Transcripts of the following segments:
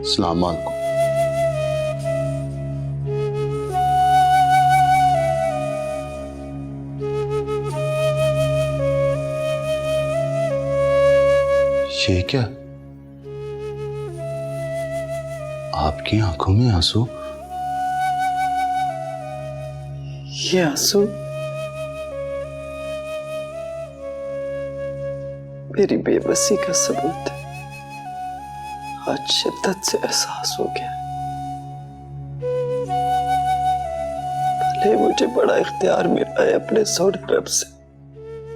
सलाम अलैकुम। ये क्या? आपकी आंखों में आंसू? ये आंसू मेरी बेबसी का सबूत है। आज शिद्दत से एहसास हो गया। भले मुझे बड़ा इख्तियार मिला है अपने सोने रब से,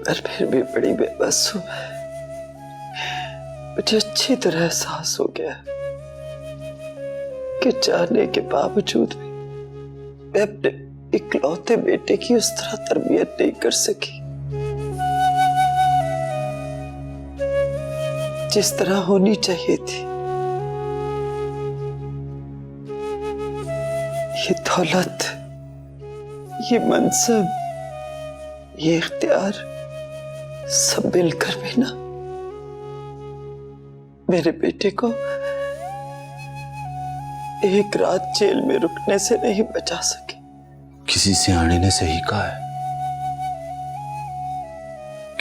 पर फिर भी बड़ी बेबस हूं। मुझे अच्छी तरह एहसास हो गया कि चाहने के बावजूद भी मैं अपने इकलौते बेटे की उस तरह तरबियत नहीं कर सकी जिस तरह होनी चाहिए थी। ये दौलत, ये मनसब, ये इख्तियार सब मिलकर भी ना मेरे बेटे को एक रात जेल में रुकने से नहीं बचा सके। किसी सियाने ने सही कहा है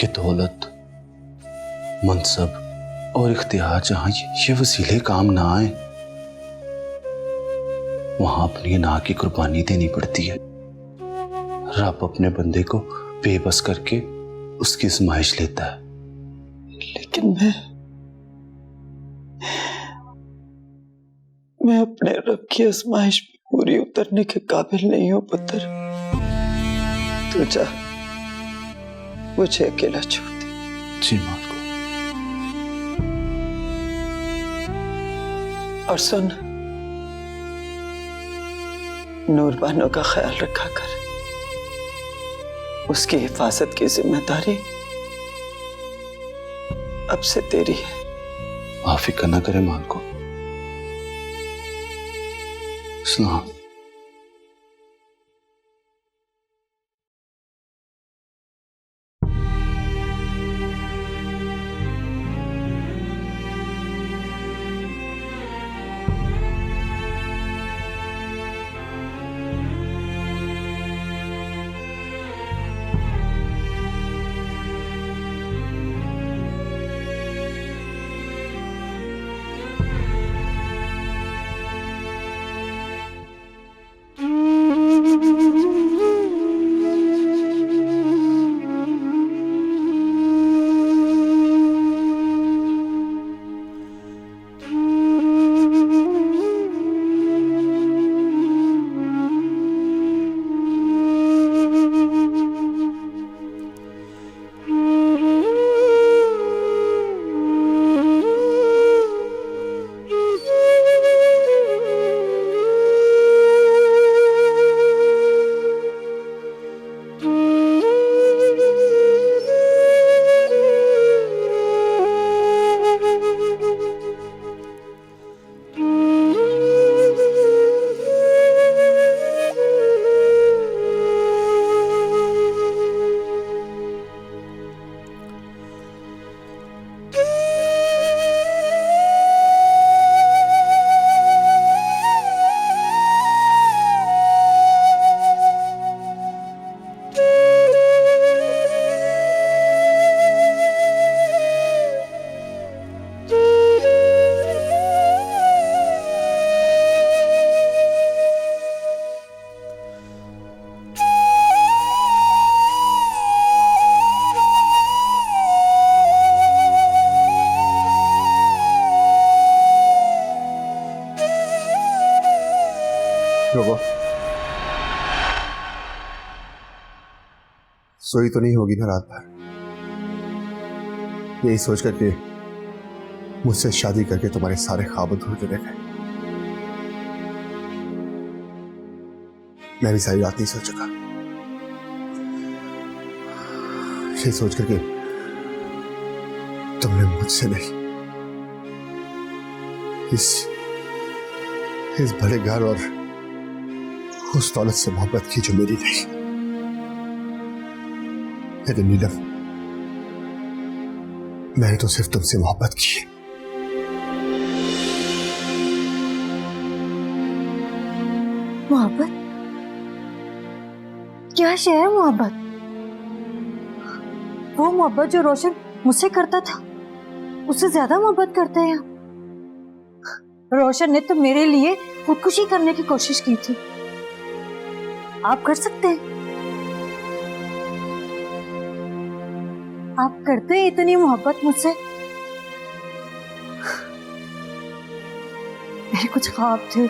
कि दौलत, मनसब और इख्तियार जहां ये वसीले काम ना आए, वहां अपनी ना की कुर्बानी देनी पड़ती है। रब अपने बंदे को बेबस करके उसकी आजमाइश लेता है। लेकिन मैं अपने रब की आजमाइश में पूरी उतरने के काबिल नहीं हूं पुत्र। तू जा, मुझे अकेला छोड़ दे। जी मालिक। और सुन, नूरबानो का ख्याल रखा कर। उसकी हिफाजत की जिम्मेदारी अब से तेरी है। आप फिक्र ना करें मालिक। सलाम। रोको, सोई तो नहीं होगी ना रात भर? यही सोच करके मुझसे शादी करके तुम्हारे सारे ख्वाब अधूरे रह गए। मैं भी सारी रात नहीं सो सका, ये सोच करके तुमने मुझसे नहीं, इस बड़े घर और उस दौलत से मोहब्बत की जो मेरी नहीं। लेकिन नीलम, मैंने तो सिर्फ तुमसे मोहब्बत की है। मोहब्बत? क्या शय है मोहब्बत? वो मोहब्बत जो रोशन मुझसे करता था, उससे ज्यादा मोहब्बत करते हैं आप। रोशन ने तो मेरे लिए खुदकुशी करने की कोशिश की थी, आप कर सकते हैं? आप करते हैं इतनी मोहब्बत मुझसे? मेरे कुछ ख्वाब थे,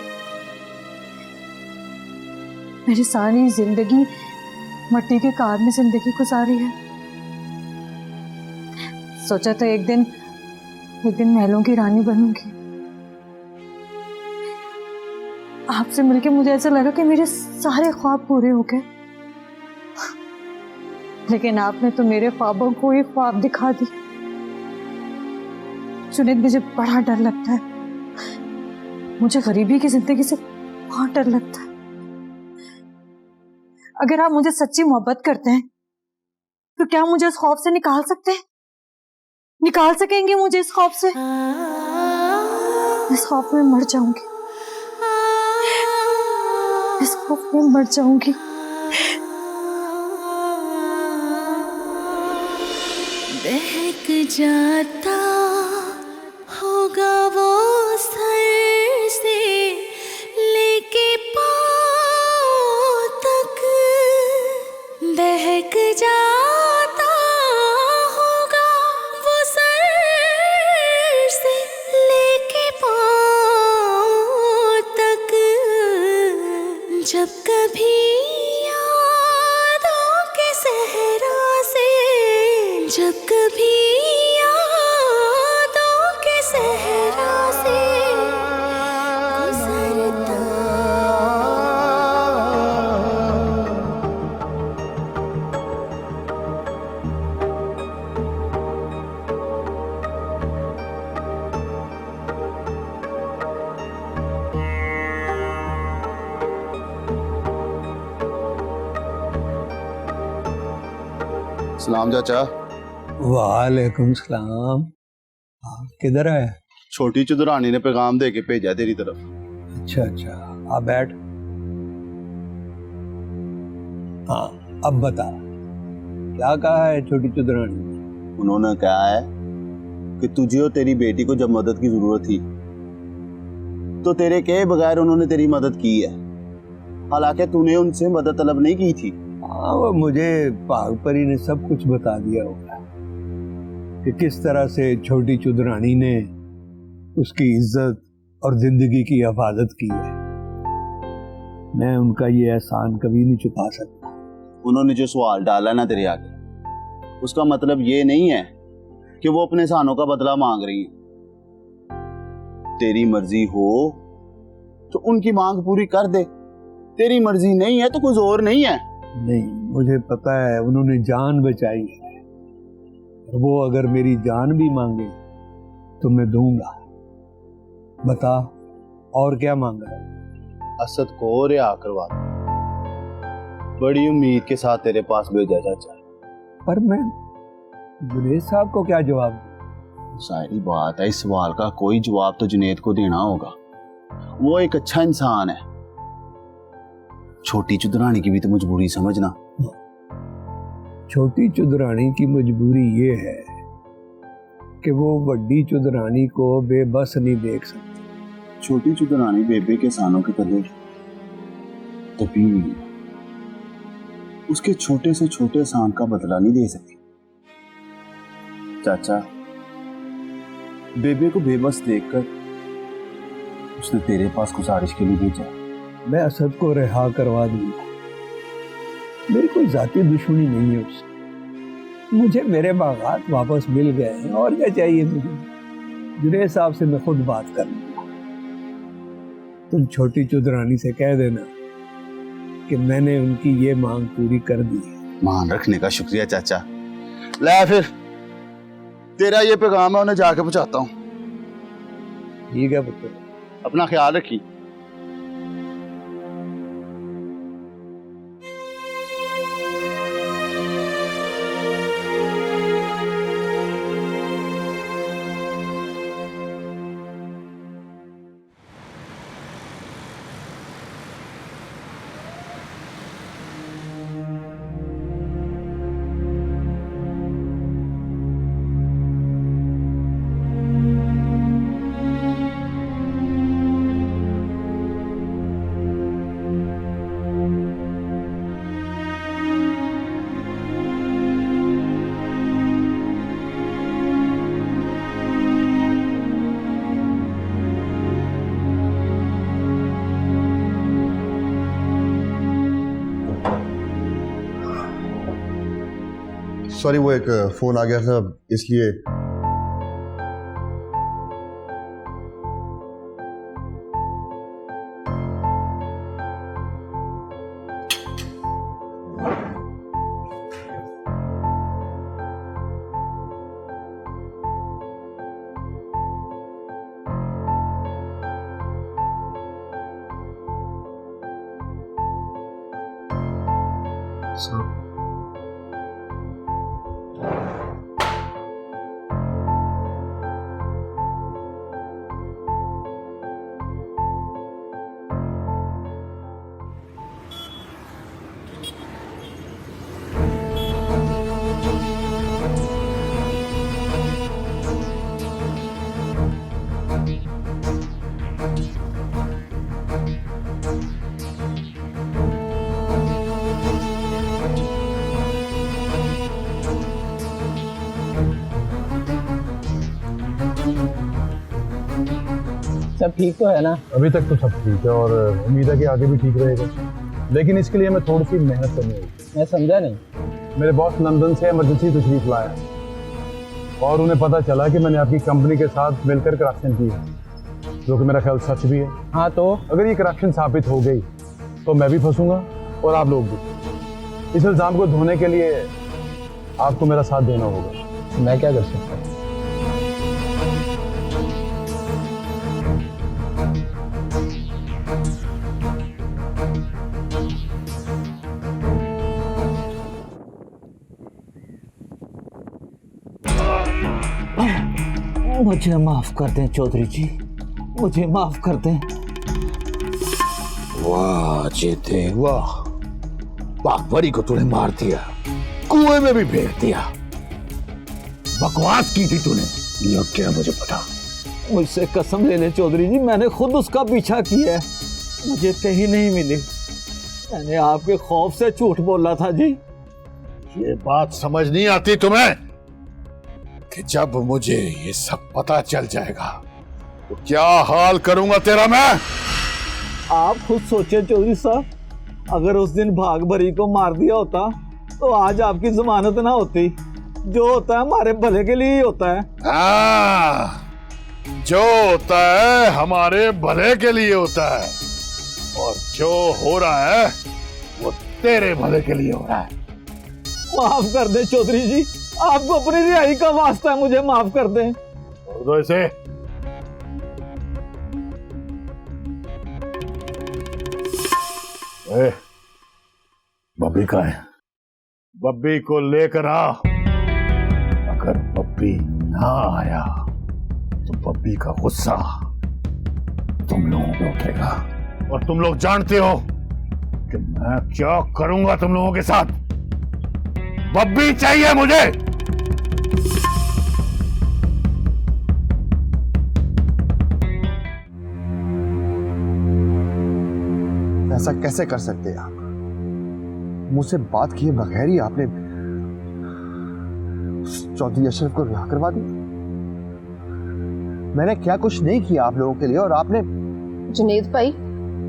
मेरी सारी जिंदगी मट्टी के कार में जिंदगी गुजारी है। सोचा था एक दिन महलों की रानी बनूंगी। आपसे मिलके मुझे ऐसा लगा कि मेरे सारे ख्वाब पूरे हो गए, लेकिन आपने तो मेरे ख्वाबों को ही ख्वाब दिखा दी। जुनैद, मुझे बड़ा डर लगता है, मुझे गरीबी की जिंदगी से बहुत डर लगता है। अगर आप मुझे सच्ची मोहब्बत करते हैं तो क्या मुझे इस खौफ से निकाल सकते हैं? निकाल सकेंगे मुझे इस खौफ से? इस खौफ में मर जाऊंगी, इस खौफ में मर जाऊंगी। बहक जाता होगा वो सर से लेके पाँव तक, बहक जाता होगा वो सर से लेके पाँव तक, जब कभी यादों के सहरा से, जब कभी यादों के सहरा से गुजरता। सलाम चाचा। वालेकुम सलाम। किधर है? छोटी चुदरानी ने पैगाम दे के भेजा तेरी तरफ। अच्छा अच्छा, आ बैठ। हाँ, अब बता क्या कहा है छोटी चुदरानी ने? उन्होंने कहा है कि तुझे और तेरी बेटी को जब मदद की जरूरत थी तो तेरे कहे बगैर उन्होंने तेरी मदद की है, हालांकि तूने उनसे मदद तलब नहीं की थी। हाँ, वो मुझे पागपरी ने सब कुछ बता दिया होगा कि किस तरह से छोटी चुदरानी ने उसकी इज्जत और जिंदगी की हिफाजत की है। मैं उनका ये एहसान कभी नहीं चुका सकता। उन्होंने जो सवाल डाला ना तेरे आगे, उसका मतलब ये नहीं है कि वो अपने एहसानों का बदला मांग रही है। तेरी मर्जी हो तो उनकी मांग पूरी कर दे, तेरी मर्जी नहीं है तो कुछ और नहीं है। नहीं, मुझे पता है उन्होंने जान बचाई है, वो अगर मेरी जान भी मांगे तो मैं दूंगा। बता और क्या मांगा है? असद को रिहा करवा दो। बड़ी उम्मीद के साथ तेरे पास भेजा चाचा। पर मैं जुनैद साहब को क्या जवाब दूं? सारी बात है, इस सवाल का कोई जवाब तो जुनैद को देना होगा। वो एक अच्छा इंसान है। छोटी चुदरानी की भी तो मजबूरी समझना। छोटी चुदरानी की मजबूरी ये है कि वो बड़ी चुदरानी को बेबस नहीं देख सकती। छोटी चुदरानी बेबे के सानों के तले दबी हुई है, उसके छोटे से छोटे एहसान का बदला नहीं दे सकती। चाचा, बेबे को बेबस देखकर उसने तेरे पास गुजारिश के लिए भेजा। मैं असद को रिहा करवा दूंगा। मेरी कोई जाती दुश्मनी नहीं है उससे। मुझे मेरे बागात वापस मिल गए हैं, और क्या चाहिए मुझे? जुनैद साहब से मैं खुद बात कर लूंगा। तुम छोटी चुदरानी से कह देना कि मैंने उनकी ये मांग पूरी कर दी है। मान रखने का शुक्रिया चाचा। ले फिर तेरा ये पैगाम है, उन्हें जाके पहुंचाता हूँ। ठीक है पुत्र, अपना ख्याल रखी। सॉरी, वो एक फोन आ गया था इसलिए। सब ठीक तो है ना? अभी तक तो सब ठीक है और उम्मीद है कि आगे भी ठीक रहेगा, लेकिन इसके लिए हमें थोड़ी सी मेहनत करनी होगी। मैं समझा नहीं। मेरे बॉस लंदन से इमरजेंसी तशरीफ लाया और उन्हें पता चला कि मैंने आपकी कंपनी के साथ मिलकर करप्शन की है, जो कि मेरा ख्याल सच भी है। हाँ, तो अगर ये करप्शन साबित हो गई तो मैं भी फंसूंगा और आप लोग भी। इस इल्ज़ाम को धोने के लिए आपको मेरा साथ देना होगा। मैं क्या कर सकता हूँ? मुझे माफ कर दें चौधरी जी, मुझे माफ कर दें। वाह जेते वाह, बागवरी को तूने मार दिया, कुएं में भी फेंक दिया। बकवास की थी तूने, ये क्या मुझे पता। मुझसे कसम ले ले चौधरी जी, मैंने खुद उसका पीछा किया है, मुझे कहीं नहीं मिली। मैंने आपके खौफ से झूठ बोला था जी। ये बात समझ नहीं आती तुम्हें कि जब मुझे ये सब पता चल जाएगा तो क्या हाल करूंगा तेरा मैं। आप खुद सोचे चौधरी साहब, अगर उस दिन भाग भरी को मार दिया होता तो आज आपकी जमानत ना होती। जो होता है हमारे भले के लिए ही होता है। हाँ, जो होता है हमारे भले के लिए होता है, और जो हो रहा है वो तेरे भले के लिए हो रहा है। माफ कर दे चौधरी जी, आपको अपनी रिहाई का वास्ता है, मुझे माफ कर दें। छोड़ दो इसे। बब्बी कहाँ है? बब्बी को लेकर आ। अगर बब्बी ना आया तो बब्बी का गुस्सा तुम लोगों पे उठेगा, और तुम लोग जानते हो कि मैं क्या करूंगा तुम लोगों के साथ। बब्बी चाहिए मुझे। ऐसा कैसे कर सकते हैं आप? मुझसे बात किए बगैर ही आपने चौधरी अशरफ को रिहा करवा दी। मैंने क्या कुछ नहीं किया आप लोगों के लिए, और आपने। जुनेद भाई,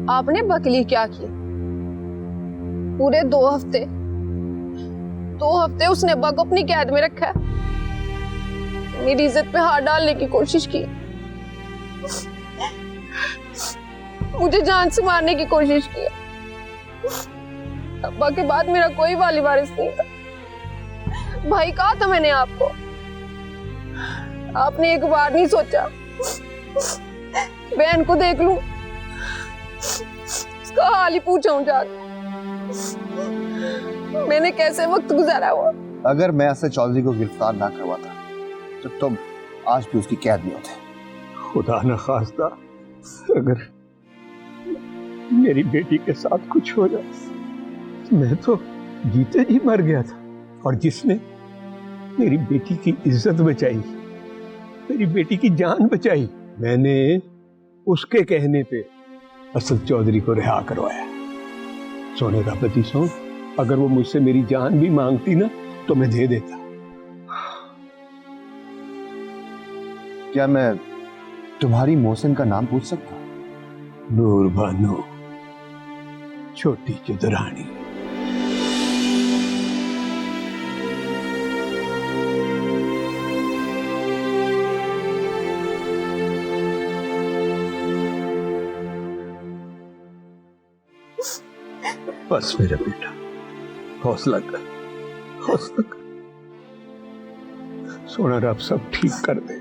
आपने बकली क्या की? पूरे 2 हफ्ते उसने अब्बा को अपनी कैद में रखा है, मेरी इज्जत पे हाथ डालने की कोशिश की, मुझे जान से मारने की कोशिश की। अब्बा के बाद मेरा कोई वाली वारिस नहीं था। भाई कहा था मैंने आपको, आपने एक बार नहीं सोचा बहन को देख लूं, उसका हाल ही पूछूं जाकर। मैंने कैसे वक्त गुजारा हुआ। अगर मैं असद चौधरी को गिरफ्तार ना करवाता तो तुम आज भी उसकी कैद में होते। खुदा न खास्ता अगर मेरी बेटी के साथ कुछ हो जाए, मैं तो जीते जी मर गया था। और जिसने मेरी बेटी की इज्जत बचाई, मेरी बेटी की जान बचाई, मैंने उसके कहने पे असद चौधरी को रिहा करवाया। सोने का पति सोन, अगर वो मुझसे मेरी जान भी मांगती ना तो मैं दे देता। क्या मैं तुम्हारी मोहसिन का नाम पूछ सकता हूँ? नूर बानो, छोटी चुदरानी। बस मेरे बेटा, हौसला कर, हौसला कर। सोना रब सब ठीक कर दे।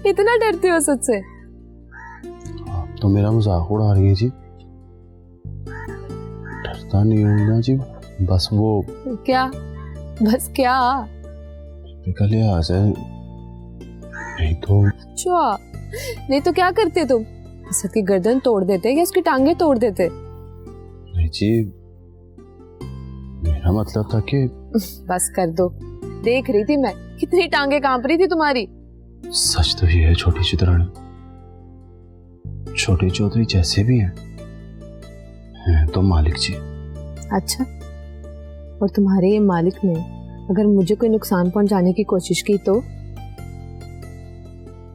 इतना डरते हो सच से? आप तो मेरा मजाक उड़ा रही है जी। डरता नहीं हूँ जी, बस वो क्या? बस क्या? का लिहाज है, नहीं तो। अच्छा, नहीं तो क्या करते तुम? असद की गर्दन तोड़ देते या उसकी टांगे तोड़ देते? नहीं जी, मेरा मतलब था कि बस कर दो, देख रही थी मैं कितनी टांगे कांप रही थी तुम्हारी। सच तो ये है छोटी चित्राणी, छोटे चौधरी जैसे भी हैं तो मालिक जी। अच्छा, और तुम्हारे ये मालिक ने अगर मुझे कोई नुकसान पहुंचाने की कोशिश की तो?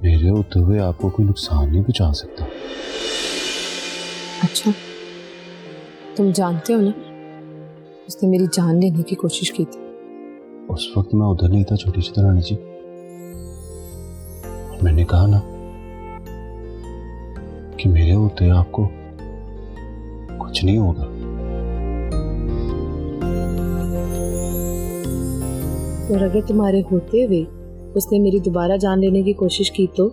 मेरे होते हुए आपको कोई नुकसान नहीं पहुंचा सकता। अच्छा, तुम जानते हो ना उसने मेरी जान लेने की कोशिश की थी। उस वक्त मैं उधर नहीं था छोटी चित्राणी जी। मैंने कहा ना कि मेरे होते आपको कुछ नहीं होगा। और अगर तुम्हारे होते हुए उसने मेरी दोबारा जान लेने की कोशिश की तो?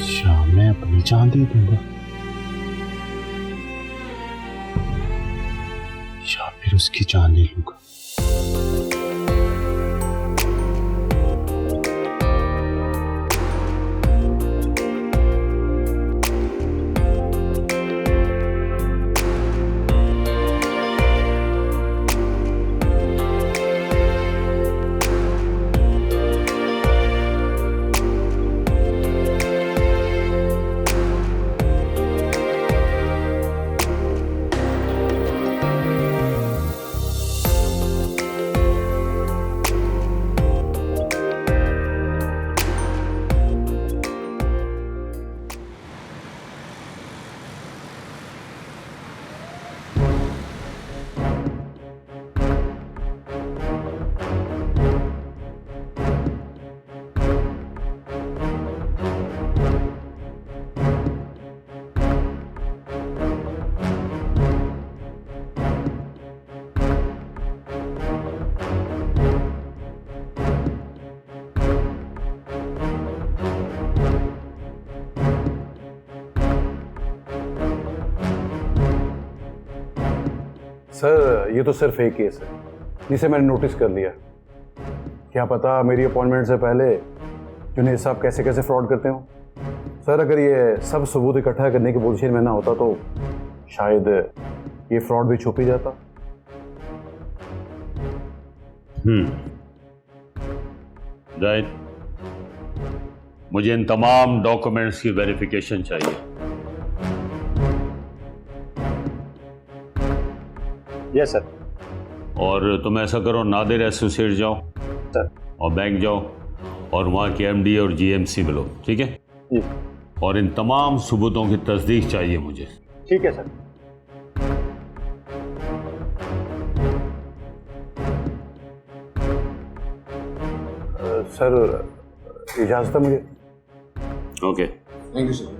शाम में अपनी जान दे दूंगा या फिर उसकी जान ले लूंगा। सर ये तो सिर्फ एक केस है जिसे मैंने नोटिस कर लिया। क्या पता मेरी अपॉइंटमेंट से पहले जुनेद साहब कैसे कैसे फ्रॉड करते हो। सर अगर ये सब सबूत इकट्ठा करने की पोजीशन में ना होता तो शायद ये फ्रॉड भी छुप ही जाता। जाहिद, मुझे इन तमाम डॉक्यूमेंट्स की वेरिफिकेशन चाहिए। Yes sir. और तुम ऐसा करो, नादिर एसोसिएट जाओ सर और बैंक जाओ और वहाँ के एमडी और जीएमसी मिलो, ठीक है? जी। और इन तमाम सबूतों की तस्दीक चाहिए मुझे। ठीक है सर। सर इजाजत है मुझे? ओके। Thank you sir.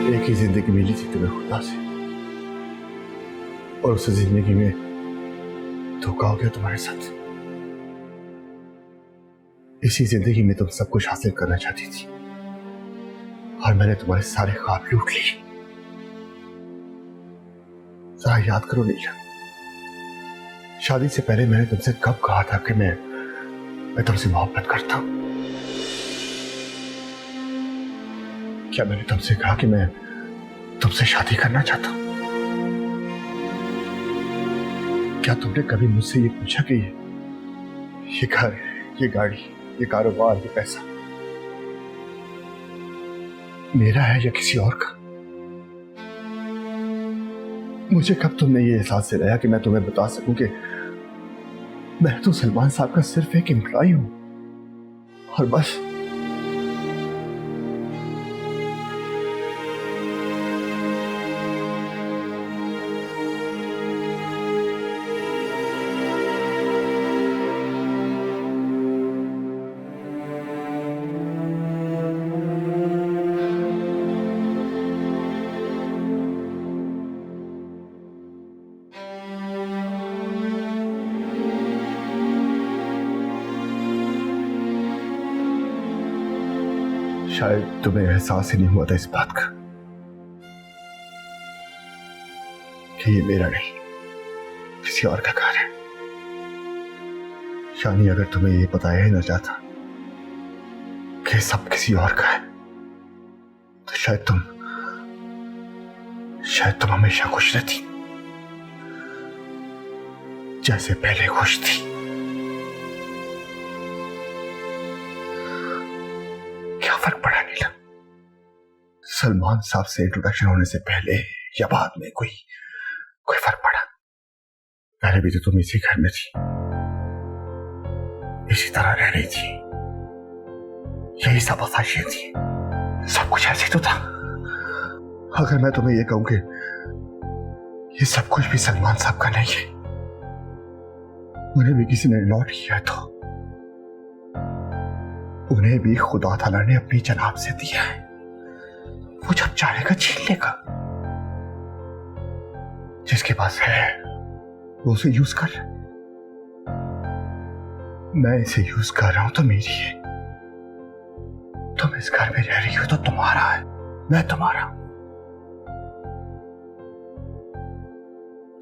एक ही जिंदगी मिली थी तुम्हें खुदा से, और उस जिंदगी में धोखा हो गया तुम्हारे साथ। इसी जिंदगी में तुम सब कुछ हासिल करना चाहती थी और मैंने तुम्हारे सारे ख्वाब लूट लिए। जरा याद करो नीला, शादी से पहले मैंने तुमसे कब कहा था कि मैं तुमसे मोहब्बत करता हूं? क्या मैंने तुमसे कहा कि मैं तुमसे शादी करना चाहता हूं? क्या तुमने कभी मुझसे ये पूछा कि ये घर, ये गाड़ी, ये कारोबार, ये पैसा मेरा है या किसी और का? मुझे कब तुमने ये एहसास दिलाया कि मैं तुम्हें बता सकूं कि मैं तो सलमान साहब का सिर्फ एक एम्प्लॉय हूं और बस? शायद तुम्हें एहसास ही नहीं हुआ था इस बात का कि ये मेरा नहीं, किसी और का घर है। शानी, अगर तुम्हें ये बताया ही ना जाता कि सब किसी और का है, तो शायद तुम हमेशा खुश रहती, जैसे पहले खुश थी। क्या फर्क पड़ा नीलम, सलमान साहब से इंट्रोडक्शन होने से पहले या बाद में? कोई फर्क पड़ा? पहले भी तो तुम इसी घर में थी, इसी तरह रह रही थी, यही सब आसाइशें थी, सब कुछ ऐसे तो था। अगर मैं तुम्हें यह कहूं कि ये सब कुछ भी सलमान साहब का नहीं है, उन्हें भी किसी ने लॉट किया है, तो उन्हें भी खुदा ताला ने अपनी जनाब से दिया है। वो जब चाहेगा छीन लेगा। जिसके पास है वो उसे यूज कर। मैं इसे यूज कर रहा हूं तो मेरी है। तुम इस घर में रह रही हो तो तुम्हारा है, मैं तुम्हारा।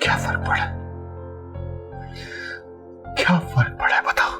क्या फर्क पड़ा? क्या फर्क पड़ा है बताओ?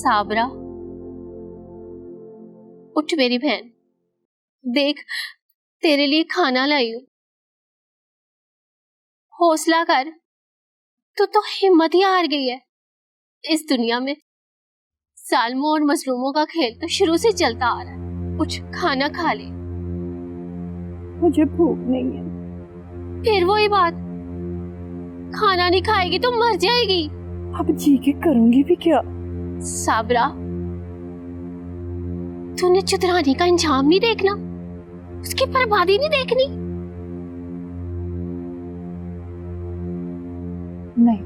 साबरा, उठ मेरी बहन, देख तेरे लिए खाना लाई हूं। हौसला कर, तू तो हिम्मत ही हार गई है। इस दुनिया में जालिमों और मजलूमों का खेल तो शुरू से चलता आ रहा है। कुछ खाना खा ले। मुझे भूख नहीं है। फिर वही बात, खाना नहीं खाएगी तो मर जाएगी। अब जी के करूंगी भी क्या? साबरा, तूने चुतरानी का अंजाम नहीं देखना, उसकी बर्बादी नहीं देखनी। नहीं,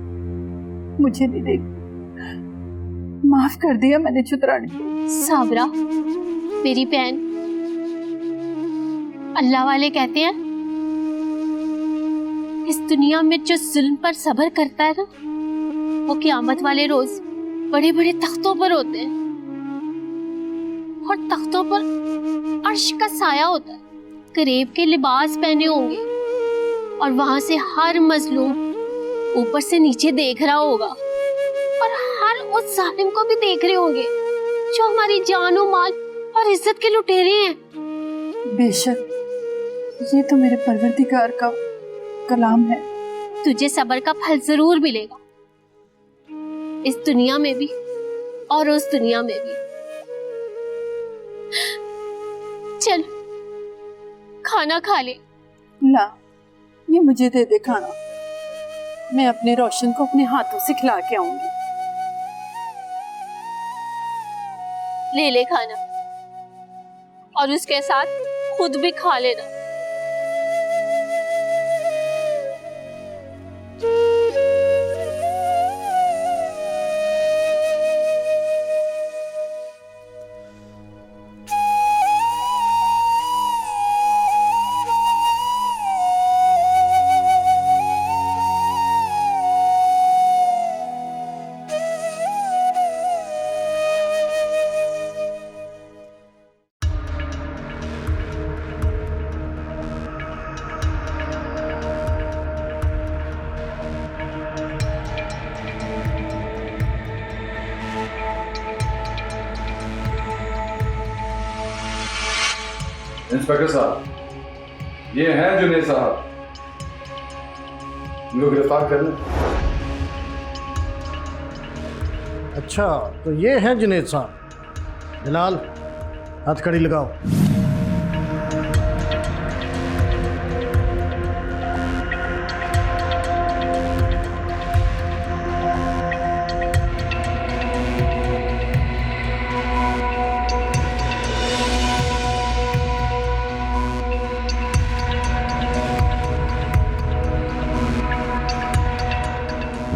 मुझे नहीं देख। माफ कर दिया मैंने चुतरानी को। साबरा मेरी बहन, अल्लाह वाले कहते हैं इस दुनिया में जो जुल्म पर सब्र करता है ना, वो क़यामत वाले रोज बड़े बड़े तख्तों पर होते हैं, और तख्तों पर अर्श का साया होता है। करीब के लिबास पहने होंगे और वहां से हर मजलूम ऊपर से नीचे देख रहा होगा, और हर उस जालिम को भी देख रहे होंगे जो हमारी जान और माल और इज्जत के लुटेरे हैं। बेशक ये तो मेरे परवरदिगार का कलाम है। तुझे सब्र का फल जरूर मिलेगा, इस दुनिया में भी और उस दुनिया में भी। चल खाना खा ले। ला, ये मुझे दे दे खाना। मैं अपने रोशन को अपने हाथों से खिला के आऊंगी। ले ले खाना, और उसके साथ खुद भी खा लेना। इंस्पेक्टर साहब, ये हैं जुनेद साहब, इनको गिरफ्तार कर लें। अच्छा, तो ये हैं जुनेद साहब। बिलाल, हथकड़ी लगाओ।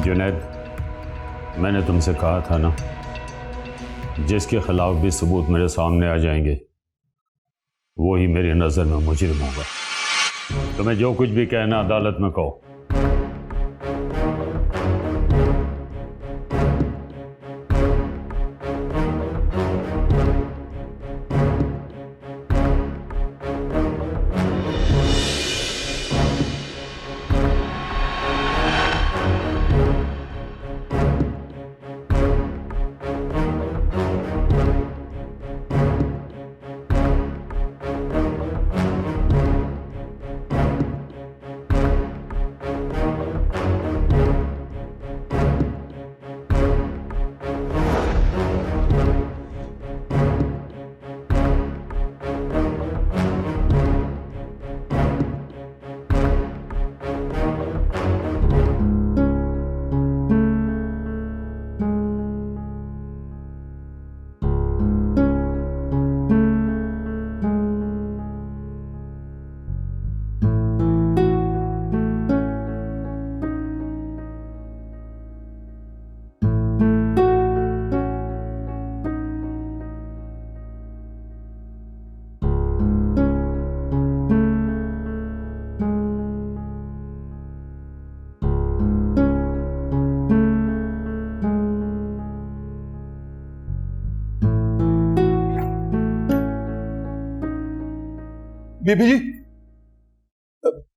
जुनैद, मैंने तुमसे कहा था ना, जिसके खिलाफ भी सबूत मेरे सामने आ जाएंगे वो ही मेरी नज़र में मुजरिम होगा। तुम्हें जो कुछ भी कहना अदालत में कहो।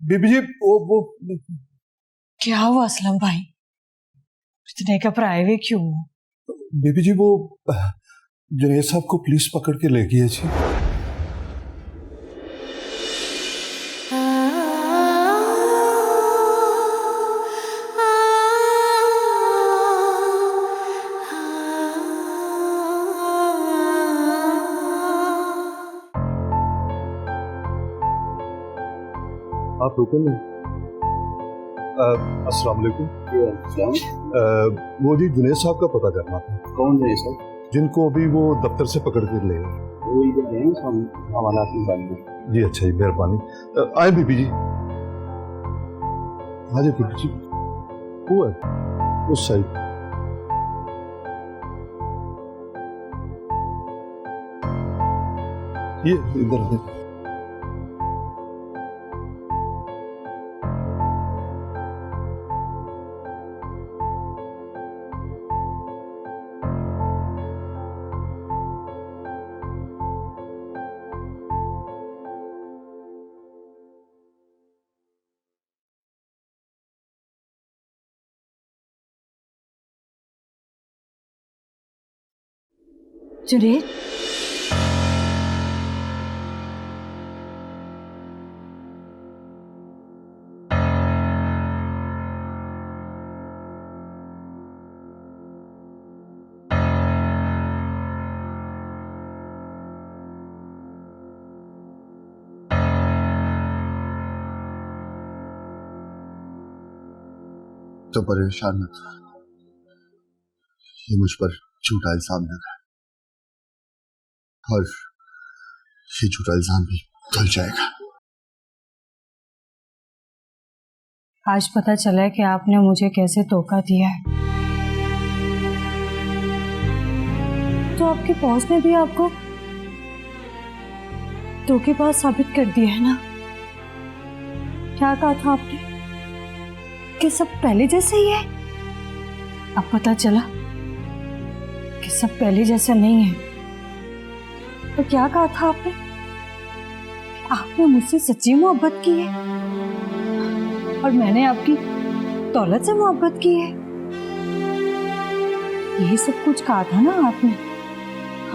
बीबी जी, वो क्या हुआ असलम भाई, इतने घबराए हुए क्यों? बेबी जी वो जुनैद साहब को पुलिस पकड़ के ले गई जी। आप रुको ना। अस्सलाम वालेकुम। वो जी जुनैद साहब का पता करना था। कौन है सर? जिनको अभी वो दफ्तर से पकड़ कर ले गए। वो इधर हैं, हवाला की बात में। जी अच्छा जी, मेहरबानी। आए बीबी जी। हाँ जी बीबी जी, वो है उस साइड। ये इधर है। जुनैद, तो परेशान मत, ये मुझ पर झूठा इल्जाम लगा और ये झूठा इल्जाम भी धुल जाएगा। आज पता चला है कि आपने मुझे कैसे धोखा दिया है। तो आपके बॉस ने भी आपको धोखेबाज साबित कर दिया है ना। क्या कहा था आपने कि सब पहले जैसे ही है? अब पता चला कि सब पहले जैसा नहीं है। तो क्या कहा था आपने? आपने मुझसे सच्ची मोहब्बत की है और मैंने आपकी दौलत से मोहब्बत की है। यही सब कुछ कहा था ना आपने,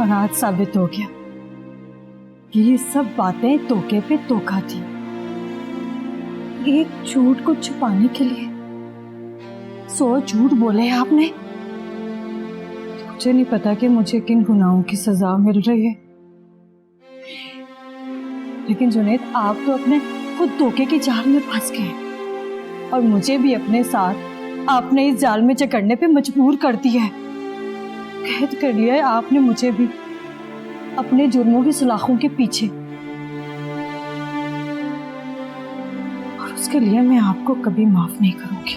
और आज साबित हो गया कि ये सब बातें धोखे पे धोखा थी। एक झूठ को छुपाने के लिए 100 झूठ बोले आपने। मुझे नहीं पता कि मुझे किन गुनाहों की सजा मिल रही है, लेकिन जुनैद आप तो अपने खुद धोखे के जाल में फंस गए और मुझे भी अपने साथ आपने इस जाल में जकड़ने पे मजबूर कर दिया है। कैद कर लिया है आपने मुझे भी अपने जुर्मों की सलाखों के पीछे, और उसके लिए मैं आपको कभी माफ नहीं करूंगी।